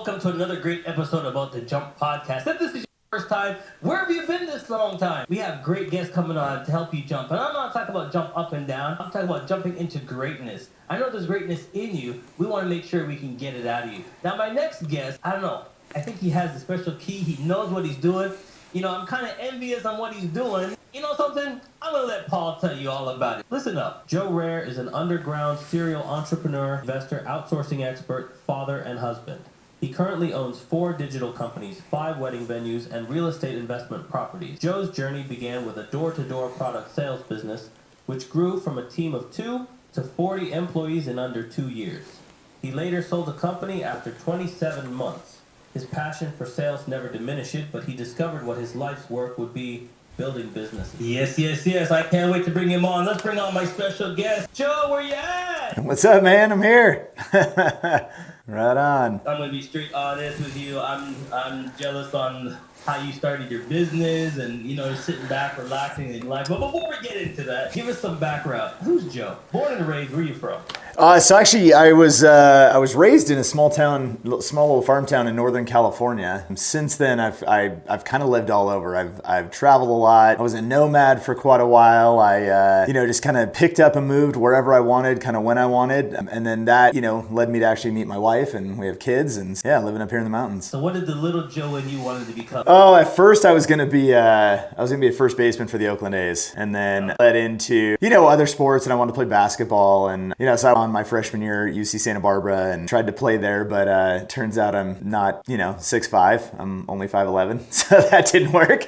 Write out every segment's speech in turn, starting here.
welcome to another great episode about the Jump Podcast. If this is your first time, where have you been this long time? We have great guests coming on to help you jump. And I'm not talking about jump up and down. I'm talking about jumping into greatness. I know there's greatness in you. We want to make sure we can get it out of you. Now, my next guest, I don't know. I think he has a special key. He knows what he's doing. You know, I'm kind of envious on what he's doing. You know something? I'm going to let Paul tell you all about it. Listen up. Joe Rare is an underground serial entrepreneur, investor, outsourcing expert, father, and husband. He currently owns 4 digital companies, 5 wedding venues, and real estate investment properties. Joe's journey began with a door-to-door product sales business, which grew from a team of 2 to 40 employees in under 2 years. He later sold the company after 27 months. His passion for sales never diminished, but he discovered what his life's work would be, building businesses. Yes. I can't wait to bring him on. Let's bring on my special guest. Joe, where you at? What's up, man? I'm here. Right on. I'm going to be straight honest with you. I'm jealous on how you started your business and, you know, sitting back, relaxing in life. But before we get into that, give us some background. Who's Joe? Born and raised, where are you from? So actually, I was raised in a small little farm town in Northern California. Since then, I've kind of lived all over. I've traveled a lot. I was a nomad for quite a while. I just kind of picked up and moved wherever I wanted, kind of when I wanted, and then that led me to actually meet my wife, and we have kids, and living up here in the mountains. So what did the little Joe and you wanted to become? Oh, at first I was gonna be a first baseman for the Oakland A's, and then led into other sports, and I wanted to play basketball, and so I my freshman year at UC Santa Barbara and tried to play there, but turns out I'm not 6'5", I'm only 5'11", so that didn't work.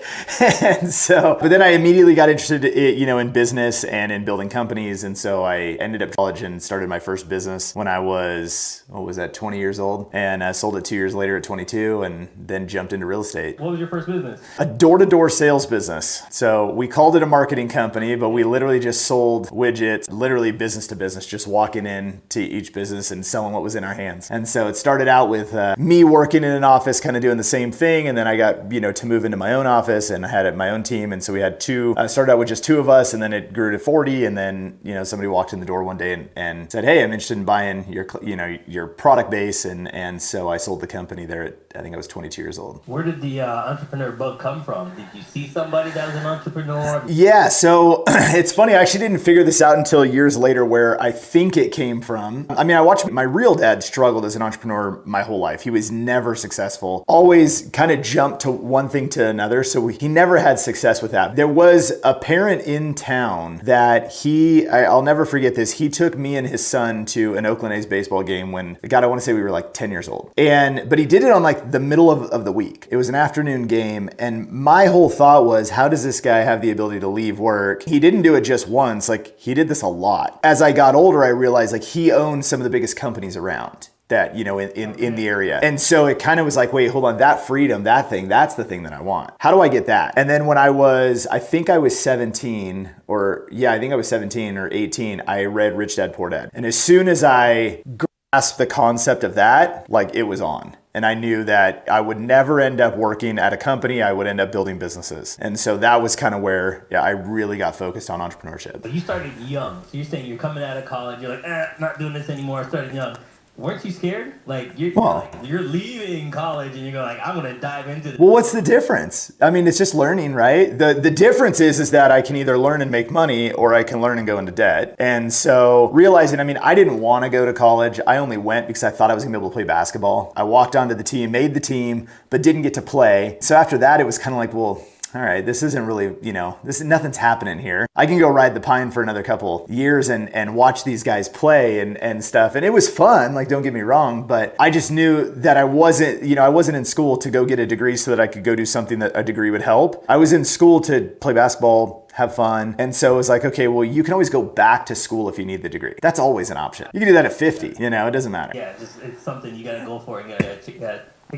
And but then I immediately got interested in business and in building companies, and so I ended up college and started my first business when I was 20 years old, and I sold it 2 years later at 22, and then jumped into real estate. What was your first business? A door-to-door sales business. So we called it a marketing company, but we literally just sold widgets, literally business to business, just walking in to each business and selling what was in our hands. And so it started out with me working in an office, kind of doing the same thing. And then I got, to move into my own office, and I had my own team. And so we had started out with just 2 of us, and then it grew to 40. And then, somebody walked in the door one day and said, "Hey, I'm interested in buying your product base." And so I sold the company there at, I think I was 22 years old. Where did the entrepreneur bug come from? Did you see somebody that was an entrepreneur? Yeah, so it's funny. I actually didn't figure this out until years later, where I think it came from. I mean, I watched my real dad struggled as an entrepreneur my whole life. He was never successful, always kind of jumped to one thing to another. So he never had success with that. There was a parent in town that I'll never forget this. He took me and his son to an Oakland A's baseball game when, God, I want to say we were like 10 years old. But he did it on like the middle of the week. It was an afternoon game. And my whole thought was, how does this guy have the ability to leave work? He didn't do it just once. Like, he did this a lot. As I got older, I realized like he owned some of the biggest companies around that, in the area. And so it kind of was like, wait, hold on, that freedom, that's the thing that I want. How do I get that? And then when I think I was 17 or 18, I read Rich Dad Poor Dad. And as soon as I grasped the concept of that, like, it was on. And I knew that I would never end up working at a company. I would end up building businesses. And so that was kind of where I really got focused on entrepreneurship. But you started young. So you're saying you're coming out of college. You're like, not doing this anymore. I started young. Weren't you scared? Like, you're leaving college and you're going like, I'm going to dive into this. Well, what's the difference? I mean, it's just learning, right? The difference is that I can either learn and make money, or I can learn and go into debt. And so realizing, I didn't want to go to college. I only went because I thought I was going to be able to play basketball. I walked onto the team, made the team, but didn't get to play. So after that, it was kind of like, well, all right, this isn't really, nothing's happening here. I can go ride the pine for another couple years and watch these guys play and stuff. And it was fun, like, don't get me wrong, but I just knew that I wasn't in school to go get a degree so that I could go do something that a degree would help. I was in school to play basketball, have fun. And so it was like, okay, well, you can always go back to school if you need the degree. That's always an option. You can do that at 50, it doesn't matter. Yeah, it's something you got to go for. You got to take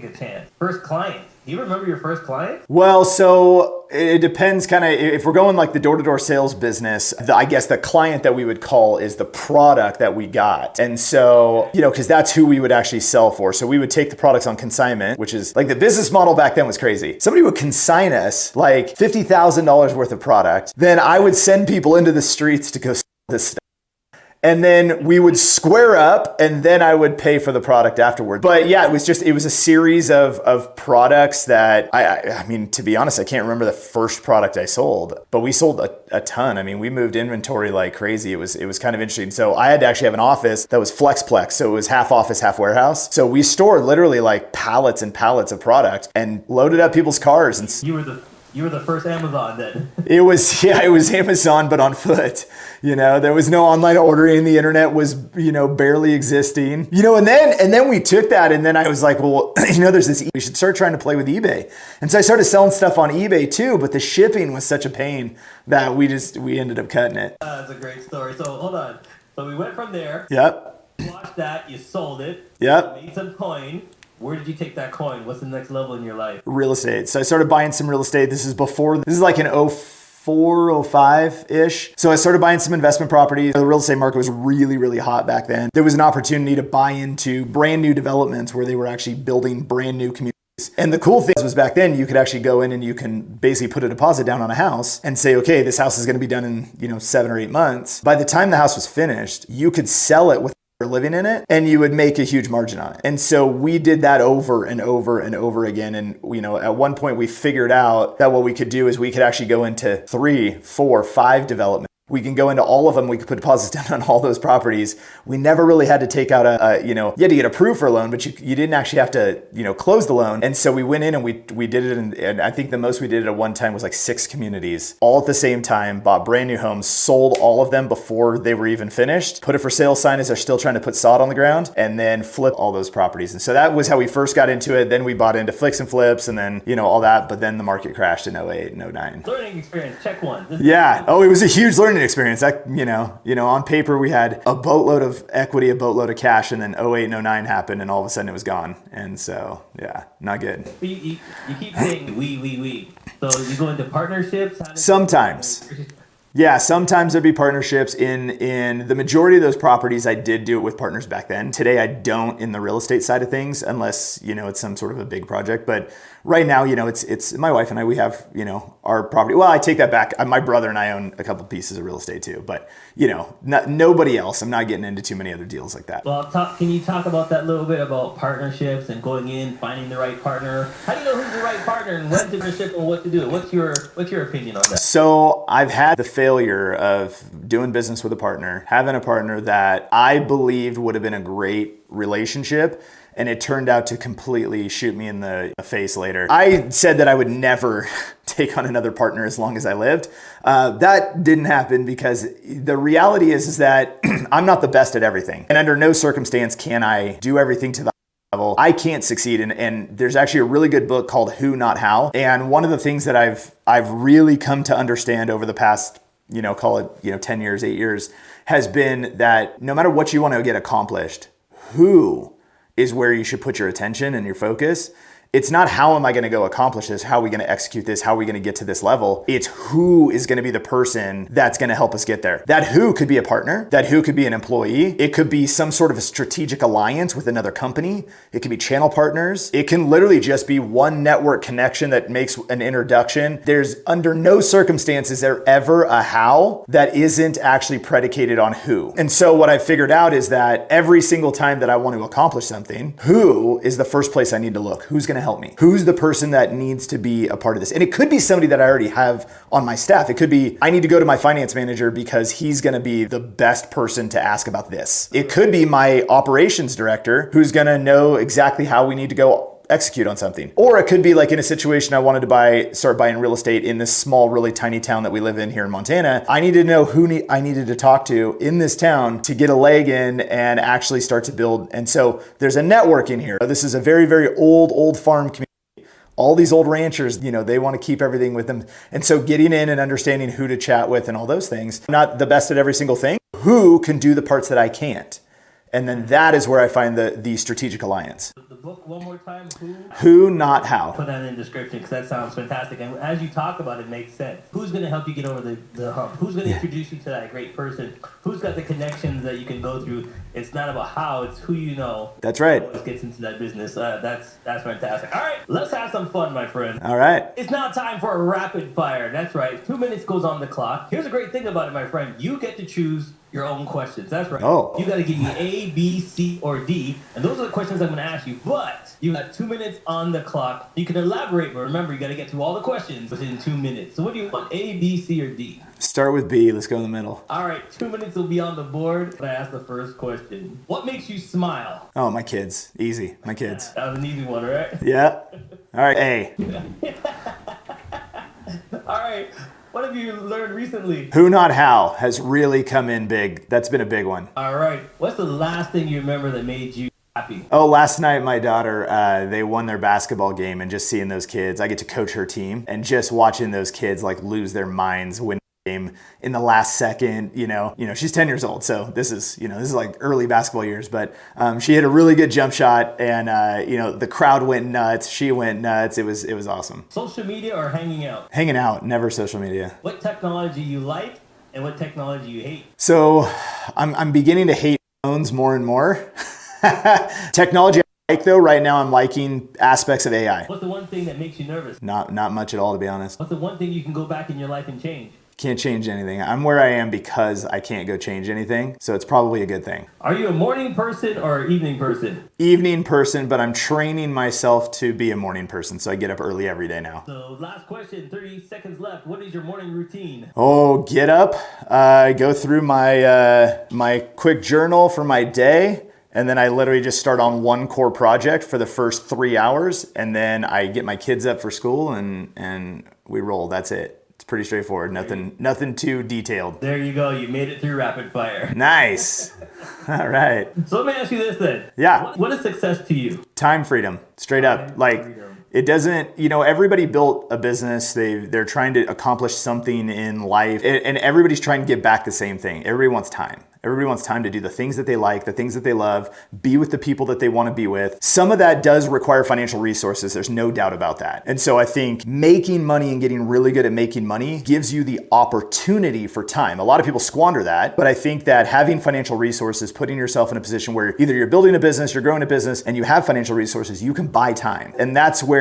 a chance. First client. Do you remember your first client? Well, so it depends kind of, if we're going like the door-to-door sales business, I guess the client that we would call is the product that we got. And so, because that's who we would actually sell for. So we would take the products on consignment, which is like the business model back then was crazy. Somebody would consign us like $50,000 worth of product. Then I would send people into the streets to go sell this stuff. And then we would square up, and then I would pay for the product afterward. But yeah, it was a series of products that I mean, to be honest, I can't remember the first product I sold, but we sold a ton. I mean, we moved inventory like crazy. It was kind of interesting. So I had to actually have an office that was flexplex. So it was half office, half warehouse. So we stored literally like pallets and pallets of product and loaded up people's cars. And You were the first Amazon then. it was Amazon, but on foot. There was no online ordering. The internet was, barely existing. And then we took that, and then I was like, well, there's this, we should start trying to play with eBay. And so I started selling stuff on eBay too, but the shipping was such a pain that we ended up cutting it. That's a great story. So hold on. So we went from there. Yep. You watched that, you sold it. Yep. You made some coin. Where did you take that coin? What's the next level in your life? Real estate. So I started buying some real estate. This is like an 04, 05-ish. So I started buying some investment properties. The real estate market was really, really hot back then. There was an opportunity to buy into brand new developments where they were actually building brand new communities. And the cool thing was back then you could actually go in and you can basically put a deposit down on a house and say, okay, this house is going to be done in 7 or 8 months. By the time the house was finished, you could sell it with living in it and you would make a huge margin on it. And so we did that over and over and over again. And at one point we figured out that what we could do is we could actually go into 3, 4, 5 developments. We can go into all of them. We could put deposits down on all those properties. We never really had to take out you had to get approved for a loan, but you didn't actually have to, close the loan. And so we went in and we did it. And I think the most we did at one time was like 6 communities all at the same time, bought brand new homes, sold all of them before they were even finished, put a for sale sign as they're still trying to put sod on the ground, and then flip all those properties. And so that was how we first got into it. Then we bought into Flicks and Flips and then, all that. But then the market crashed in 08 and 09. Learning experience, check one. Yeah. Oh, it was a huge learning experience. That, on paper we had a boatload of equity, a boatload of cash, and then 08 and 09 happened and all of a sudden it was gone. And so, yeah, not good. You keep saying we. So you go into partnerships? Sometimes. Yeah, sometimes there'd be partnerships. In the majority of those properties, I did do it with partners back then. Today, I don't in the real estate side of things, unless, it's some sort of a big project. But right now, it's my wife and I, we have, our property. Well, I take that back. My brother and I own a couple pieces of real estate too, but nobody else. I'm not getting into too many other deals like that. Well, can you talk about that a little bit about partnerships and going in, finding the right partner? How do you know who's the right partner and when to partnership and what to do? What's your opinion on that? So I've had the failure of doing business with a partner, having a partner that I believed would have been a great relationship, and it turned out to completely shoot me in the face later. I said that I would never take on another partner as long as I lived. That didn't happen because the reality is that I'm not the best at everything. And under no circumstance can I do everything to the level. I can't succeed. And there's actually a really good book called Who Not How. And one of the things that I've really come to understand over the past, call it, 10 years, 8 years, has been that no matter what you want to get accomplished, who is where you should put your attention and your focus. It's not how am I going to go accomplish this? How are we going to execute this? How are we going to get to this level? It's who is going to be the person that's going to help us get there. That who could be a partner. That who could be an employee. It could be some sort of a strategic alliance with another company. It could be channel partners. It can literally just be one network connection that makes an introduction. There's under no circumstances there ever a how that isn't actually predicated on who. And so what I figured out is that every single time that I want to accomplish something, who is the first place I need to look? Who's going to help me? Who's the person that needs to be a part of this? And it could be somebody that I already have on my staff. It could be, I need to go to my finance manager because he's going to be the best person to ask about this. It could be my operations director who's going to know exactly how we need to go execute on something. Or it could be like in a situation I wanted to start buying real estate in this small, really tiny town that we live in here in Montana. I needed to know who I needed to talk to in this town to get a leg in and actually start to build. And so there's a network in here. This is a very, very old farm community. All these old ranchers, they want to keep everything with them. And so getting in and understanding who to chat with and all those things. I'm not the best at every single thing. Who can do the parts that I can't? And then that is where I find the strategic alliance. The book one more time, Who, Not How. Put that in the description because that sounds fantastic. And as you talk about it, makes sense. Who's going to help you get over the hump? Who's going to introduce you to that great person? Who's got the connections that you can go through? It's not about how, it's who you know. That's right. Always gets into that business. That's fantastic. All right, let's have some fun, my friend. All right. It's now time for a rapid fire. That's right. 2 minutes goes on the clock. Here's a great thing about it, my friend. You get to choose your own questions. That's right. Oh. You got to give me A, B, C, or D, and those are the questions I'm going to ask you. But you got 2 minutes on the clock. You can elaborate, but remember, you got to get through all the questions within 2 minutes. So what do you want, A, B, C, or D? Start with B. Let's go in the middle. All right, 2 minutes will be on the board. I ask the first question. What makes you smile? Oh, my kids. Easy. My kids. That was an easy one, right? Yeah. All right, A. All right. What have you learned recently? Who Not How has really come in big. That's been a big one. All right. What's the last thing you remember that made you happy? Oh, last night my daughter, they won their basketball game, and just seeing those kids, I get to coach her team, and just watching those kids like lose their minds, win the game in the last second. You know, she's 10 years old, so this is like early basketball years. But she hit a really good jump shot, and the crowd went nuts. She went nuts. It was awesome. Social media or hanging out? Hanging out, never social media. What technology you like and what technology you hate? So I'm beginning to hate phones more and more. Technology I like though, right now I'm liking aspects of AI. What's the one thing that makes you nervous? Not much at all, to be honest. What's the one thing you can go back in your life and change? Can't change anything. I'm where I am because I can't go change anything. So it's probably a good thing. Are you a morning person or evening person? Evening person, but I'm training myself to be a morning person. So I get up early every day now. So last question, 30 seconds left. What is your morning routine? Oh, get up, go through my quick journal for my day. And then I literally just start on one core project for the first 3 hours. And then I get my kids up for school and we roll. That's it. It's pretty straightforward. Nothing too detailed. There you go. You made it through rapid fire. Nice. All right. So let me ask you this then. Yeah. What is success to you? Time freedom. Straight up. Like, it doesn't, everybody built a business. They're trying to accomplish something in life, and everybody's trying to get back the same thing. Everybody wants time. Everybody wants time to do the things that they like, the things that they love, be with the people that they want to be with. Some of that does require financial resources. There's no doubt about that. And so I think making money and getting really good at making money gives you the opportunity for time. A lot of people squander that, but I think that having financial resources, putting yourself in a position where either you're building a business, you're growing a business, and you have financial resources, you can buy time. And that's where,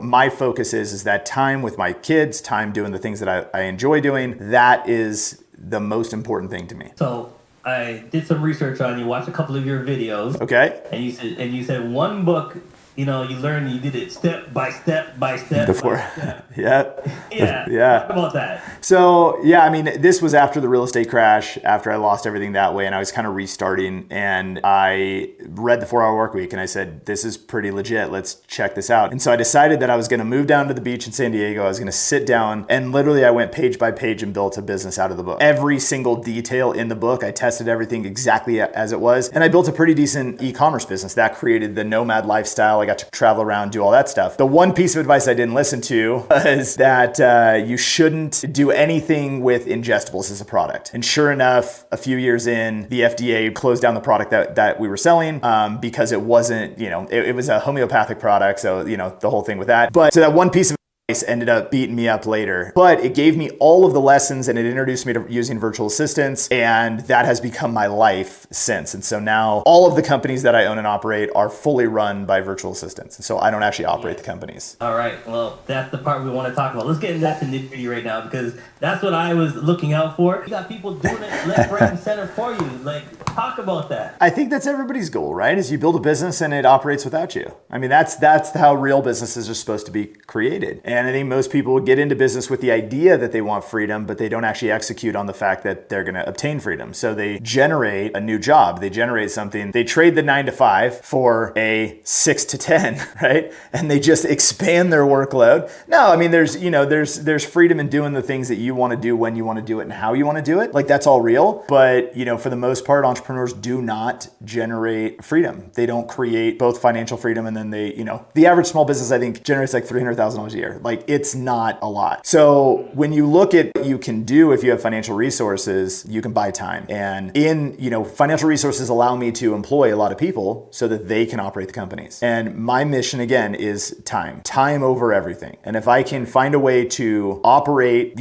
my focus is that time with my kids, time doing the things that I enjoy doing. That is the most important thing to me. So I did some research on you, watched a couple of your videos. Okay. And you said one book, you learned, you did it step by step by step. Before. By step. Yep. Yeah. Yeah. Talk about that. So, this was after the real estate crash, after I lost everything that way, and I was kind of restarting, and I read the 4 Hour Work Week, and I said, this is pretty legit. Let's check this out. And so I decided that I was going to move down to the beach in San Diego. I was going to sit down, and literally I went page by page and built a business out of the book. Every single detail in the book, I tested everything exactly as it was, and I built a pretty decent e-commerce business that created the nomad lifestyle. I got to travel around, do all that stuff. The one piece of advice I didn't listen to was that you shouldn't do anything with ingestibles as a product. And sure enough, a few years in, the FDA closed down the product that we were selling because it wasn't, it was a homeopathic product. So, the whole thing with that. But so that one piece of ended up beating me up later. But it gave me all of the lessons and it introduced me to using virtual assistants, and that has become my life since. And so now all of the companies that I own and operate are fully run by virtual assistants. So I don't actually operate the companies. All right. Well, that's the part we want to talk about. Let's get into that nitty-gritty right now, because that's what I was looking out for. You got people doing it left, right, and center for you. Like, talk about that. I think that's everybody's goal, right? Is you build a business and it operates without you. I mean, that's how real businesses are supposed to be created. And I think most people get into business with the idea that they want freedom, but they don't actually execute on the fact that they're going to obtain freedom. So they generate a new job. They generate something. They trade the 9 to 5 for a 6 to 10, right? And they just expand their workload. No, I mean, there's freedom in doing the things that you want to do when you want to do it and how you want to do it. Like, that's all real. But, for the most part, entrepreneurs do not generate freedom. They don't create both financial freedom, and then the average small business, I think, generates like $300,000 a year. Like, it's not a lot. So when you look at what you can do if you have financial resources, you can buy time. And financial resources allow me to employ a lot of people so that they can operate the companies. And my mission, again, is time over everything. And if I can find a way to operate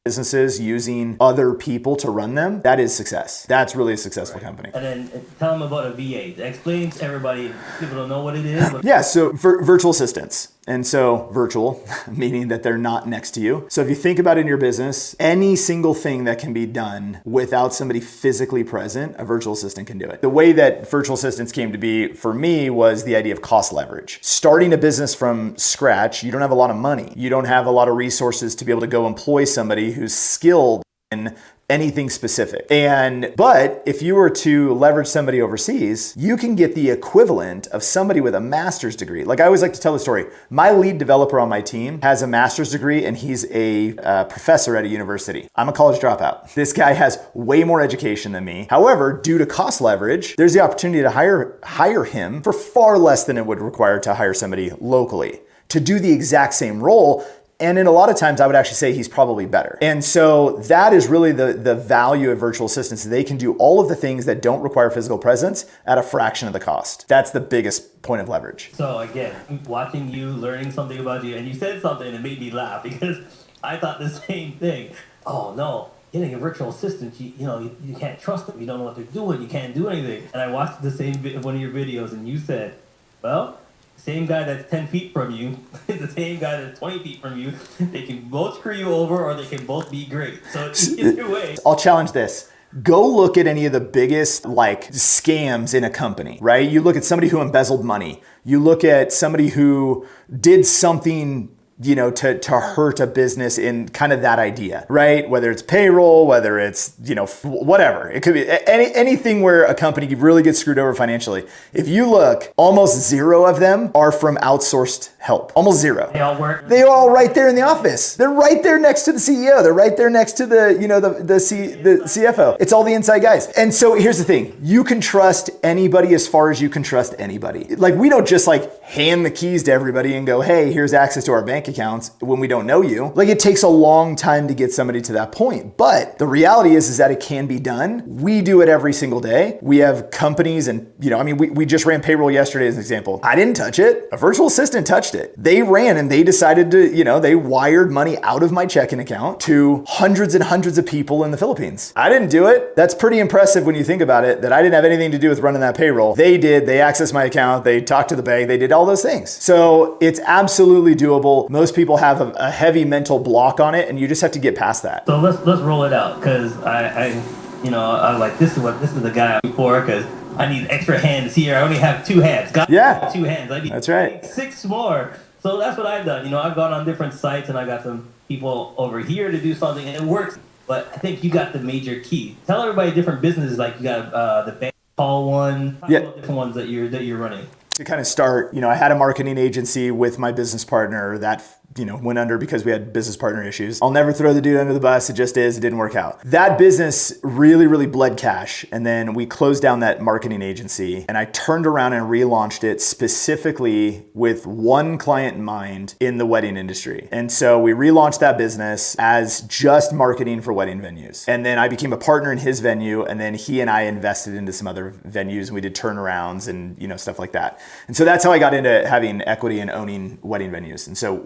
businesses using other people to run them, that is success. That's really a successful company. And then tell them about a VA. Explain to everybody. People don't know what it is. Yeah, so virtual assistants. And so virtual, meaning that they're not next to you. So if you think about it in your business, any single thing that can be done without somebody physically present, a virtual assistant can do it. The way that virtual assistants came to be for me was the idea of cost leverage. Starting a business from scratch, you don't have a lot of money. You don't have a lot of resources to be able to go employ somebody who's skilled in anything specific. But if you were to leverage somebody overseas, you can get the equivalent of somebody with a master's degree. Like I always like to tell the story. My lead developer on my team has a master's degree and he's a professor at a university. I'm a college dropout. This guy has way more education than me. However, due to cost leverage, there's the opportunity to hire him for far less than it would require to hire somebody locally to do the exact same role. And in a lot of times, I would actually say he's probably better. And so that is really the value of virtual assistants. They can do all of the things that don't require physical presence at a fraction of the cost. That's the biggest point of leverage. So again, watching you, learning something about you, and you said something that made me laugh because I thought the same thing. Oh no, getting a virtual assistant, you can't trust them. You don't know what they're doing. You can't do anything. And I watched one of your videos, and you said, well, same guy that's 10 feet from you is the same guy that's 20 feet from you. They can both screw you over or they can both be great. So either way. I'll challenge this. Go look at any of the biggest scams in a company, right? You look at somebody who embezzled money. You look at somebody who did something to hurt a business in kind of that idea, right? Whether it's payroll, whether it's, whatever. It could be anything where a company really gets screwed over financially. If you look, almost zero of them are from outsourced help. Almost zero. They all work. They're all right there in the office. They're right there next to the CEO. They're right there next to the CFO. It's all the inside guys. And so here's the thing. You can trust anybody as far as you can trust anybody. We don't just hand the keys to everybody and go, hey, here's access to our bank accounts when we don't know you. It takes a long time to get somebody to that point. But the reality is that it can be done. We do it every single day. We have companies and, we just ran payroll yesterday as an example. I didn't touch it. A virtual assistant touched it. They ran and they decided to, they wired money out of my checking account to hundreds and hundreds of people in the Philippines. I didn't do it. That's pretty impressive when you think about it, that I didn't have anything to do with running that payroll. They did. They accessed my account. They talked to the bank. They did all those things. So it's absolutely doable. Most people have a heavy mental block on it, and you just have to get past that. So let's roll it out, because I'm like, this is the guy I'm for, because I need extra hands here. I only have 2 hands. Yeah, 2 hands. I need that's right. 6 more. So that's what I've done. I've gone on different sites and I got some people over here to do something, and it works. But I think you got the major key. Tell everybody different businesses, like you got the bank call one. Talk about different ones that you're running. To kind of start, I had a marketing agency with my business partner that, went under because we had business partner issues. I'll never throw the dude under the bus. It just is. It didn't work out. That business really, really bled cash. And then we closed down that marketing agency and I turned around and relaunched it specifically with one client in mind in the wedding industry. And so we relaunched that business as just marketing for wedding venues. And then I became a partner in his venue. And then he and I invested into some other venues and we did turnarounds and, stuff like that. And so that's how I got into having equity and owning wedding venues. And so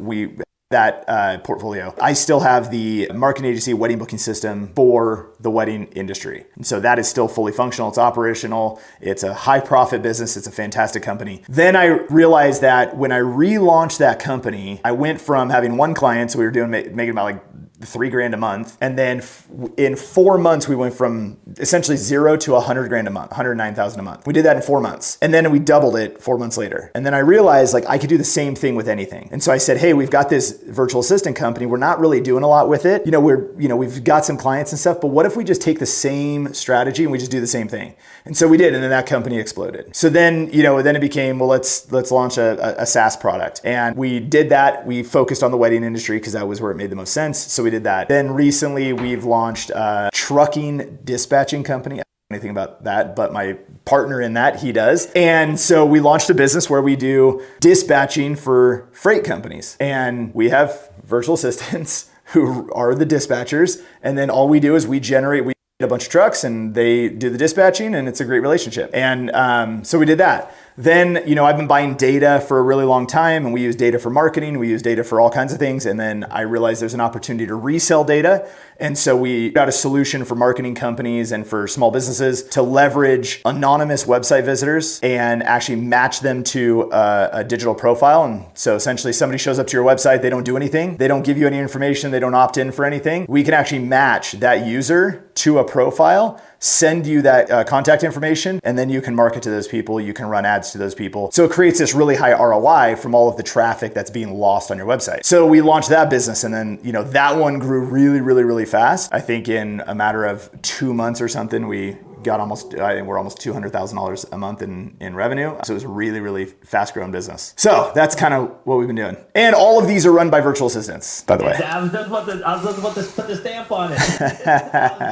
that portfolio. I still have the marketing agency wedding booking system for the wedding industry. And so that is still fully functional. It's operational. It's a high profit business. It's a fantastic company. Then I realized that when I relaunched that company, I went from having one client, so we were making about $3,000 a month. And then in 4 months, we went from essentially zero to $100,000 a month, $109,000 a month. We did that in 4 months. And then we doubled it 4 months later. And then I realized I could do the same thing with anything. And so I said, hey, we've got this virtual assistant company. We're not really doing a lot with it. We've got some clients and stuff, but what if we just take the same strategy and we just do the same thing? And so we did. And then that company exploded. So then, then it became, well, let's launch a SaaS product. And we did that. We focused on the wedding industry because that was where it made the most sense. So we did that. Then recently we've launched a trucking dispatching company. I don't know anything about that, but my partner in that, he does. And so we launched a business where we do dispatching for freight companies. And we have virtual assistants who are the dispatchers. And then all we do is we get a bunch of trucks and they do the dispatching and it's a great relationship. And so we did that. Then, I've been buying data for a really long time, and we use data for marketing. We use data for all kinds of things. And then I realized there's an opportunity to resell data. And so we got a solution for marketing companies and for small businesses to leverage anonymous website visitors and actually match them to a digital profile. And so essentially somebody shows up to your website, they don't do anything. They don't give you any information. They don't opt in for anything. We can actually match that user to a profile, send you that contact information, and then you can market to those people. You can run ads to those people. So it creates this really high ROI from all of the traffic that's being lost on your website. So we launched that business, and then, that one grew really, really, really fast. I think in a matter of 2 months or something, we got we're almost $200,000 a month in revenue. So it was a really, really fast growing business. So that's kind of what we've been doing. And all of these are run by virtual assistants, by the way. I was just about to put the stamp on it. I was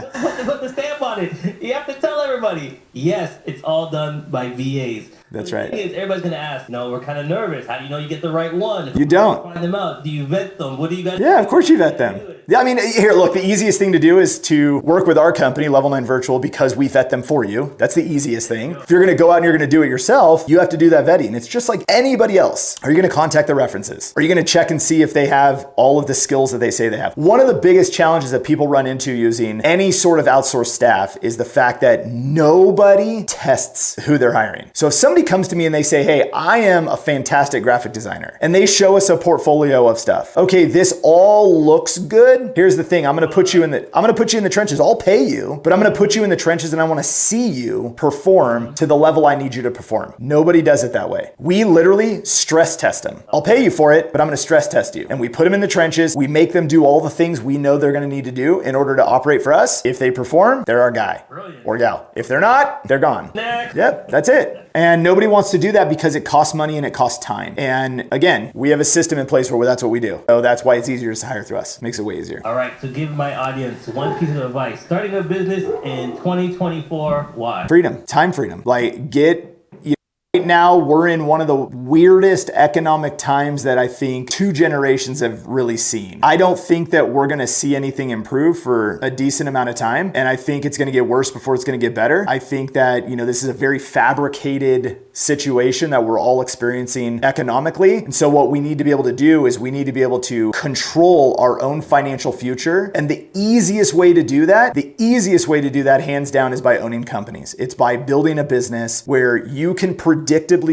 just about to put the stamp on it. You have to tell everybody, yes, it's all done by VAs. That's The right. thing is, everybody's going to ask, we're kind of nervous. How do you know you get the right one? You don't. Find them out. Do you vet them? What do you guys Yeah, do? of course you vet them. Yeah, I mean, here, look, the easiest thing to do is to work with our company, Level 9 Virtual, because we vet them for you. That's the easiest thing. If you're going to go out and you're going to do it yourself, you have to do that vetting. It's just like anybody else. Are you going to contact the references? Are you going to check and see if they have all of the skills that they say they have? One of the biggest challenges that people run into using any sort of outsourced staff is the fact that nobody tests who they're hiring. So if somebody comes to me and they say, hey, I am a fantastic graphic designer, and they show us a portfolio of stuff. Okay, this all looks good. Here's the thing. I'm going to put you in the trenches. I'll pay you, but I'm going to put you in the trenches, and I want to see you perform to the level I need you to perform. Nobody does it that way. We literally stress test them. I'll pay you for it, but I'm going to stress test you. And we put them in the trenches. We make them do all the things we know they're going to need to do in order to operate for us. If they perform, they're our guy. Brilliant. Or gal. If they're not, they're gone. Next. Yep, that's it. And nobody wants to do that because it costs money and it costs time. And again, we have a system in place where that's what we do. So that's why it's easier to hire through us. Makes it way easier. All right, so give my audience one piece of advice. Starting a business in 2024, why? Freedom, time freedom. Right now, we're in one of the weirdest economic times that I think 2 generations have really seen. I don't think that we're going to see anything improve for a decent amount of time. And I think it's going to get worse before it's going to get better. I think that, this is a very fabricated situation that we're all experiencing economically. And so what we need to be able to do is we need to be able to control our own financial future. And the easiest way to do that, hands down, is by owning companies. It's by building a business where you can predictably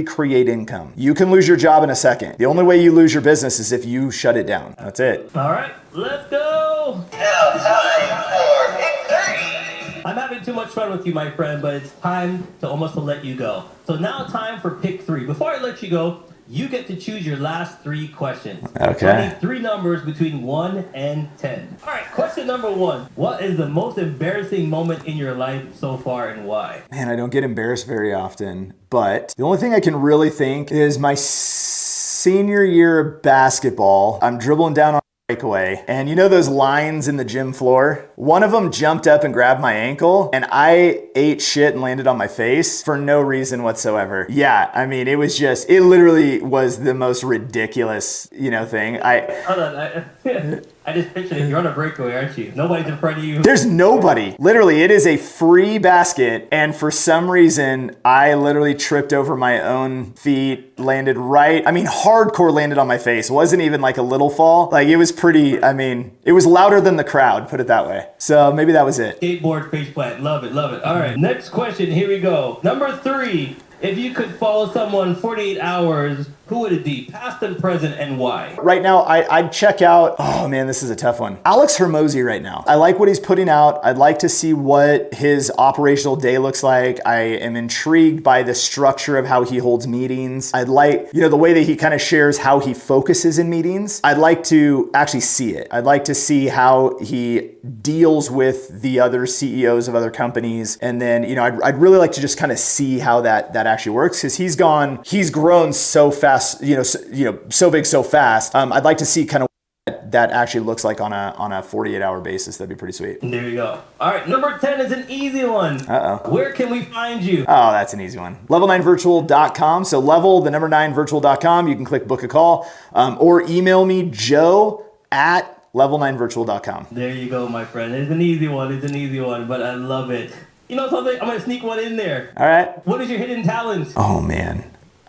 create income. You can lose your job in a second. The only way you lose your business is if you shut it down. That's it. All right, let's go. Now time for victory. I'm having too much fun with you, my friend, but it's time to almost let you go. So now time for pick 3. Before I let you go, you get to choose your last 3 questions. Okay. I need 3 numbers between 1 and 10. All right, question number 1. What is the most embarrassing moment in your life so far and why? Man, I don't get embarrassed very often, but the only thing I can really think is my senior year of basketball. I'm dribbling down on breakaway, and those lines in the gym floor? One of them jumped up and grabbed my ankle, and I ate shit and landed on my face for no reason whatsoever. Yeah, I mean, it literally was the most ridiculous, thing. Hold on, I just pictured it. You're on a breakaway, aren't you? Nobody's in front of you. There's nobody. Literally, it is a free basket, and for some reason, I literally tripped over my own feet, landed hardcore landed on my face. It wasn't even like a little fall. It was it was louder than the crowd, put it that way. So maybe that was it. Skateboard face plant. Love it, love it. All right, next question. Here we go. Number 3. If you could follow someone 48 hours, who would it be? Past and present, and why? Right now, I'd check out, oh man, this is a tough one. Alex Hermosi right now. I like what he's putting out. I'd like to see what his operational day looks like. I am intrigued by the structure of how he holds meetings. I'd like, the way that he kind of shares how he focuses in meetings. I'd like to actually see it. I'd like to see how he deals with the other CEOs of other companies. And then, I'd really like to just kind of see how that actually works, because he's grown so fast, so big so fast. I'd like to see kind of what that actually looks like on a 48-hour basis. That'd be pretty sweet. There you go. All right, number 10 is an easy one. Uh-oh. Where can we find you? Oh, that's an easy one. Level9virtual.com. So level9virtual.com. You can click book a call, or email me, joe@level9virtual.com. There you go, my friend. It's an easy one, but I love it. You know something? I'm going to sneak one in there. All right. What is your hidden talent? Oh, man.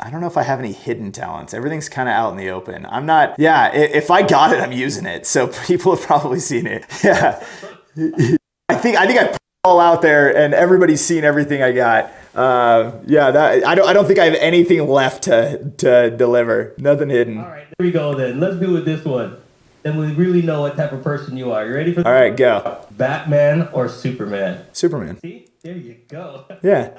I don't know if I have any hidden talents. Everything's kind of out in the open. I'm not, yeah, if I got it, I'm using it. So people have probably seen it. Yeah. I think I put it all out there and everybody's seen everything I got. I don't think I have anything left to deliver. Nothing hidden. All right, there we go then. Let's do it this one. Then we really know what type of person you are. You ready for this? All right, go. Batman or Superman? Superman. See? There you go. Yeah.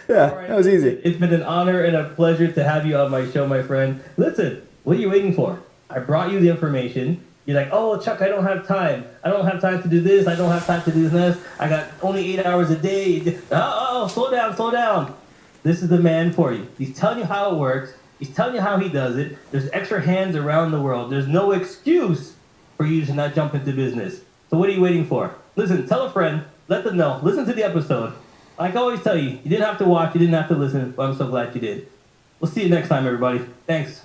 Yeah, All right. that was easy. It's been an honor and a pleasure to have you on my show, my friend. Listen, what are you waiting for? I brought you the information. You're like, oh, Chuck, I don't have time. I don't have time to do this. I don't have time to do this. I got only 8 hours a day. Oh, slow down. This is the man for you. He's telling you how it works. He's telling you how he does it. There's extra hands around the world. There's no excuse for you to not jump into business. So what are you waiting for? Listen, tell a friend. Let them know. Listen to the episode. Like I always tell you, you didn't have to watch. You didn't have to listen. But I'm so glad you did. We'll see you next time, everybody. Thanks.